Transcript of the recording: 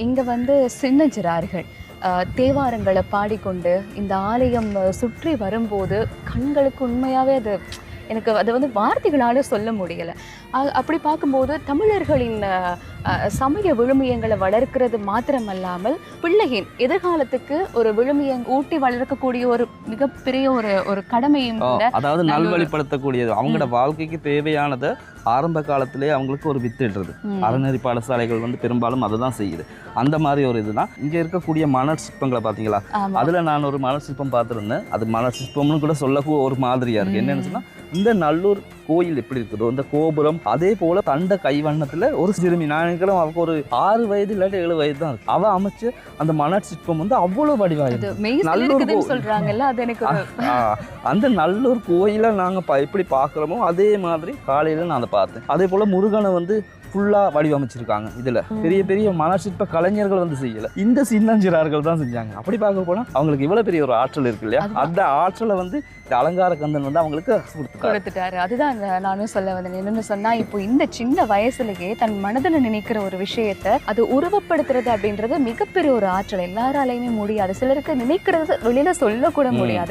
இங்கே வந்து சின்னஞ்சிறார்கள் தேவாரங்களை பாடிக்கொண்டு இந்த ஆலயம் சுற்றி வரும்போது கண்களுக்கு உண்மையாகவே அது எனக்கு அதை வந்து வார்த்தைகளால் சொல்ல முடியலை. அப்படி பார்க்கும்போது தமிழர்களின் சமய விழுமியங்களை வளர்க்கிறது மாத்திரமல்லாமல் பிள்ளையின் எதிர்காலத்துக்கு ஒரு விழுமியம் ஊட்டி வளர்க்கக்கூடிய ஒரு மிகப்பெரிய ஒரு கடமையும் கூட, அதாவது நல்வழிப்படுத்தக்கூடியது. அவங்களோட வாழ்க்கைக்கு தேவையானதை ஆரம்ப காலத்திலே அவங்களுக்கு ஒரு வித்துடுறது. அறநெறி பாடசாலைகள் வந்து பெரும்பாலும் அதை தான் செய்யுது. அந்த மாதிரி ஒரு இதுதான் இங்கே இருக்கக்கூடிய மணல் சிற்பங்களை பார்த்தீங்களா? அதில் நான் ஒரு மணல் சிற்பம் பார்த்துருந்தேன். அது மணல் சிற்பம்னு கூட சொல்லக்கூடிய ஒரு மாதிரியாக இருக்குது. என்னென்னு சொன்னால், இந்த நல்லூர் கோயில் எப்படி இருக்குதோ இந்த கோபுரம் அதே போல தண்ட கைவண்ணத்தில் ஒரு சிறுமி, நான் நினைக்கிறேன் அவருக்கு ஒரு 6 வயது இல்லாட்டி 7 வயது தான் இருக்கு. அவ அமைச்சு அந்த மணல் சிற்பம் வந்து அவ்வளவு வடிவாக அந்த நல்லூர் கோயிலை நாங்கள் எப்படி பார்க்குறோமோ அதே மாதிரி காலையில் நான் அதை பார்த்தேன். அதே போல் முருகனை வந்து ஃபுல்லாக வடிவமைச்சிருக்காங்க. இதில் பெரிய பெரிய மனசிற்ப கலைஞர்கள் வந்து செய்யலை, இந்த சின்னஞ்சிறார்கள் தான் செஞ்சாங்க. அப்படி பார்க்க போனால் அவங்களுக்கு இவ்வளோ பெரிய ஒரு ஆற்றல் இருக்கு இல்லையா? அந்த ஆற்றலை வந்து இந்த அலங்கார கந்தன் வந்து அவங்களுக்கு கொடுத்துட்டாரு. அதுதான் நானும் சொல்ல வந்தேன். என்னன்னு சொன்னால், இப்போ இந்த சின்ன வயசுலேயே தன் மனதில் நினைக்கிற ஒரு விஷயத்தை அது உருவப்படுத்துறது அப்படின்றது மிகப்பெரிய ஒரு ஆற்றல். எல்லாராலையுமே முடியாது. சிலருக்கு நினைக்கிறது வெளியில் சொல்லக்கூட முடியாது.